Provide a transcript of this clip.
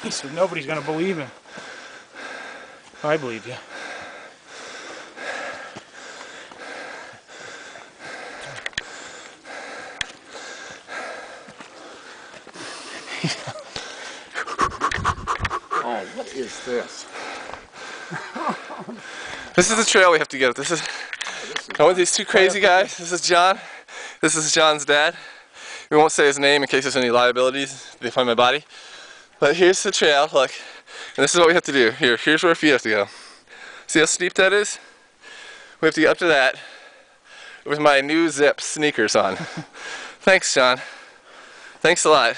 He said, nobody's going to believe him. I believe you. Oh, what is this? This is the trail we have to get. This is I want these two crazy guys. This is John. This is John's dad. We won't say his name in case there's any liabilities. They find my body. But here's the trail, look. And this is what we have to do. Here's where our feet have to go. See how steep that is? We have to get up to that with my new Zip sneakers on. Thanks, John. Thanks a lot.